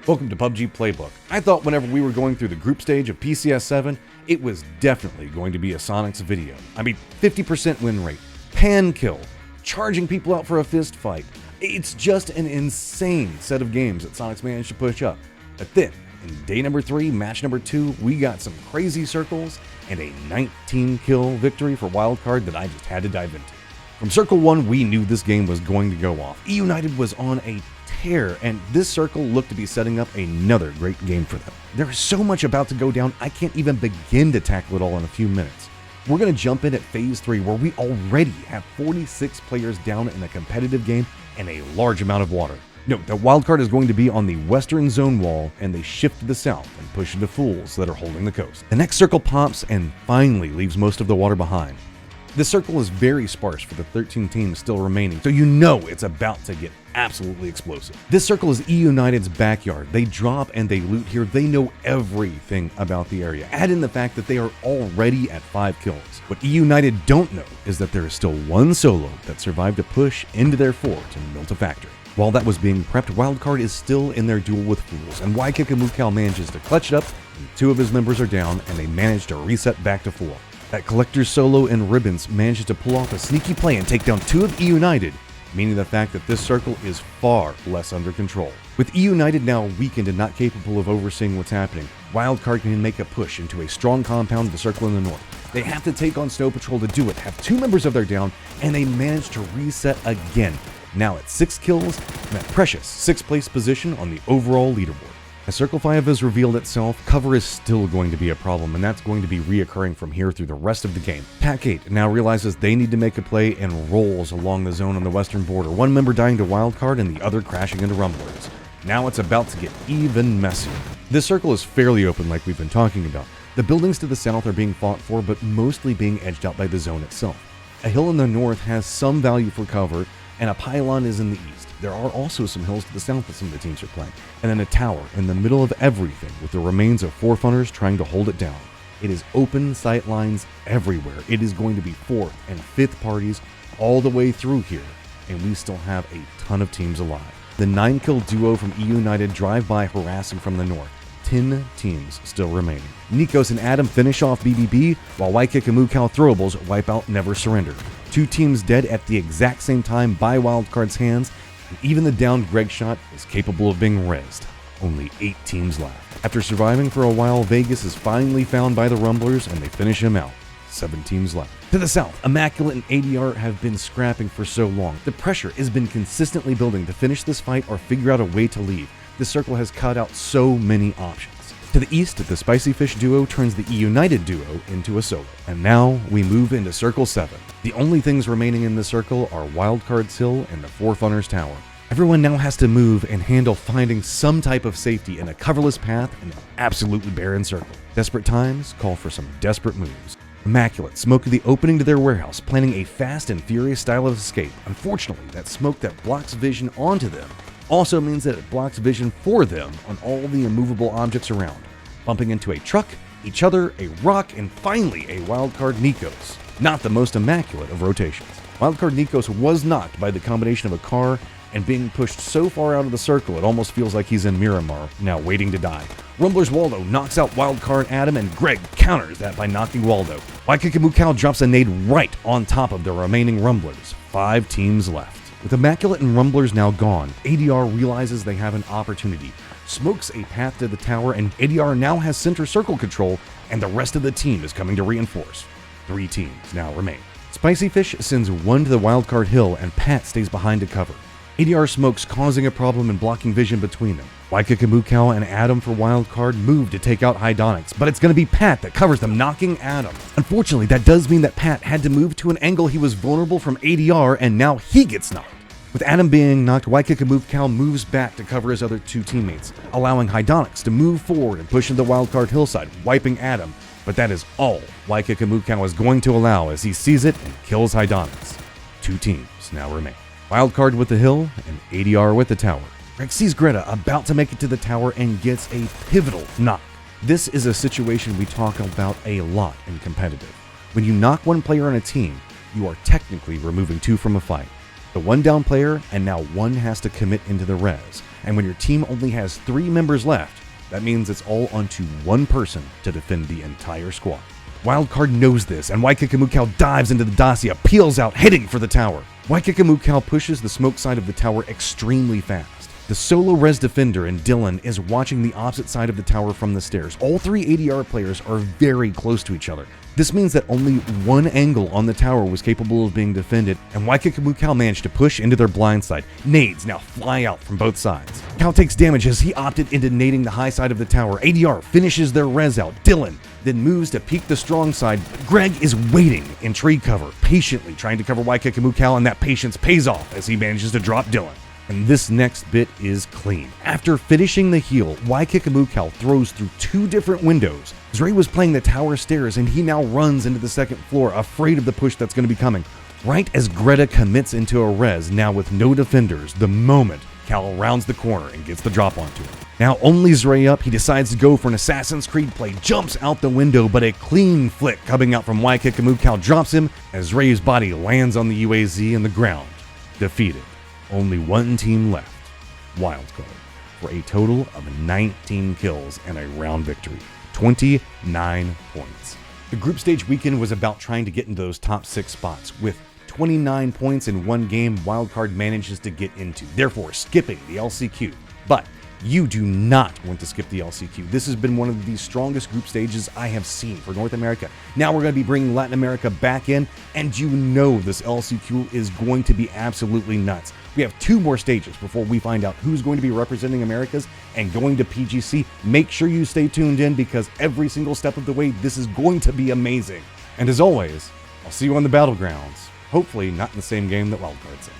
Welcome to PUBG Playbook. I thought whenever we were going through the group stage of PCS7, it was definitely going to be a Sonic's video. I mean, 50% win rate, pan kill, charging people out for a fist fight. It's just an insane set of games that Sonic's managed to push up. But then, in day number 3, match number 2, we got some crazy circles and a 19-kill victory for Wildcard that I just had to dive into. From Circle 1, we knew this game was going to go off. E-United was on a tear, and this circle looked to be setting up another great game for them. There is so much about to go down, I can't even begin to tackle it all in a few minutes. We're going to jump in at Phase 3, where we already have 46 players down in a competitive game and a large amount of water. Note that Wildcard is going to be on the western zone wall, and they shift to the south and push into fools that are holding the coast. The next circle pops and finally leaves most of the water behind. This circle is very sparse for the 13 teams still remaining, so you know it's about to get absolutely explosive. This circle is E-United's backyard. They drop and they loot here. They know everything about the area. Add in the fact that they are already at 5 kills. What E-United don't know is that there is still one solo that survived a push into their fort and built a factory. While that was being prepped, Wildcard is still in their duel with fools, and Waikikimukau manages to clutch it up, and 2 of his members are down, and they manage to reset back to 4. That Collector's solo and Ribbons manages to pull off a sneaky play and take down 2 of E-United, meaning the fact that this circle is far less under control. With E-United now weakened and not capable of overseeing what's happening, Wildcard can make a push into a strong compound of the circle in the north. They have to take on Snow Patrol to do it, have 2 members of their down, and they manage to reset again, now at 6 kills and a precious 6th place position on the overall leaderboard. As Circle 5 has revealed itself, cover is still going to be a problem, and that's going to be reoccurring from here through the rest of the game. Pack 8 now realizes they need to make a play and rolls along the zone on the western border, one member dying to Wildcard and the other crashing into Rumblers. Now it's about to get even messier. This circle is fairly open like we've been talking about. The buildings to the south are being fought for, but mostly being edged out by the zone itself. A hill in the north has some value for cover, and a pylon is in the east. There are also some hills to the south that some of the teams are playing, and then a tower in the middle of everything with the remains of 4 funners trying to hold it down. It is open sight lines everywhere. It is going to be 4th and 5th parties all the way through here, and we still have a ton of teams alive. The 9-kill duo from E-United drive by harassing from the north. 10 teams still remaining. Nikos and Adam finish off BBB, while Waikikimukau throwables wipe out Never Surrender. 2 teams dead at the exact same time by Wildcard's hands, and even the downed Greg shot is capable of being rezzed. Only 8 teams left. After surviving for a while, Vegas is finally found by the Rumblers and they finish him out. 7 teams left. To the south, Immaculate and ADR have been scrapping for so long. The pressure has been consistently building to finish this fight or figure out a way to leave. This circle has cut out so many options. To the east, the Spicy Fish duo turns the E-United duo into a solo. And now we move into Circle 7. The only things remaining in this circle are Wildcard's Hill and the 4 Funners Tower. Everyone now has to move and handle finding some type of safety in a coverless path in an absolutely barren circle. Desperate times call for some desperate moves. Immaculate smoke the opening to their warehouse, planning a fast and furious style of escape. Unfortunately, that smoke that blocks vision onto them also means that it blocks vision for them on all the immovable objects around, bumping into a truck, each other, a rock, and finally a Wildcard Nikos. Not the most immaculate of rotations. Wildcard Nikos was knocked by the combination of a car and being pushed so far out of the circle it almost feels like he's in Miramar, now waiting to die. Rumbler's Waldo knocks out Wildcard Adam, and Greg counters that by knocking Waldo. Waikikimukau drops a nade right on top of the remaining Rumblers. 5 teams left. With Immaculate and Rumblers now gone, ADR realizes they have an opportunity, smokes a path to the tower, and ADR now has center circle control, and the rest of the team is coming to reinforce. 3 teams now remain. Spicy Fish sends 1 to the Wildcard Hill, and Pat stays behind to cover. ADR smokes causing a problem and blocking vision between them. Waikikimukau and Adam for Wildcard move to take out Hydonics, but it's going to be Pat that covers them, knocking Adam. Unfortunately, that does mean that Pat had to move to an angle he was vulnerable from ADR, and now he gets knocked. With Adam being knocked, Waikikimukau moves back to cover his other 2 teammates, allowing Hydonics to move forward and push into the Wildcard hillside, wiping Adam. But that is all Waikikimukau is going to allow as he sees it and kills Hydonics. 2 teams now remain. Wildcard with the hill and ADR with the tower. Greg sees Greta about to make it to the tower and gets a pivotal knock. This is a situation we talk about a lot in competitive. When you knock one player on a team, you are technically removing 2 from a fight. The one down player, and now one has to commit into the res. And when your team only has 3 members left, that means it's all onto one person to defend the entire squad. Wildcard knows this, and Waikakamukau dives into the Dacia, peels out, heading for the tower. Waikakamukau pushes the smoke side of the tower extremely fast. The solo res defender and Dylan is watching the opposite side of the tower from the stairs. All 3 ADR players are very close to each other. This means that only one angle on the tower was capable of being defended, and Waikakamukau managed to push into their blind side. Nades now fly out from both sides. Cal takes damage as he opted into nading the high side of the tower. ADR finishes their res out. Dylan then moves to peek the strong side, but Greg is waiting in tree cover, patiently trying to cover Waikakamukau, and that patience pays off as he manages to drop Dylan. And this next bit is clean. After finishing the heal, Waikakamukau throws through 2 different windows. Zray was playing the tower stairs, and he now runs into the 2nd floor, afraid of the push that's going to be coming. Right as Greta commits into a res, now with no defenders, the moment Cal rounds the corner and gets the drop onto him. Now only Zray up, he decides to go for an Assassin's Creed play, jumps out the window, but a clean flick coming out from Waikakamukau drops him as Zray's body lands on the UAZ in the ground. Defeated. Only one team left, Wildcard, for a total of 19 kills and a round victory, 29 points. The group stage weekend was about trying to get into those top 6 spots. With 29 points in one game, Wildcard manages to get into, therefore skipping the LCQ. But you do not want to skip the LCQ. This has been one of the strongest group stages I have seen for North America. Now we're going to be bringing Latin America back in, and you know this LCQ is going to be absolutely nuts. We have 2 more stages before we find out who's going to be representing Americas and going to PGC. Make sure you stay tuned in because every single step of the way, this is going to be amazing. And as always, I'll see you on the battlegrounds. Hopefully not in the same game that Wildcard's in.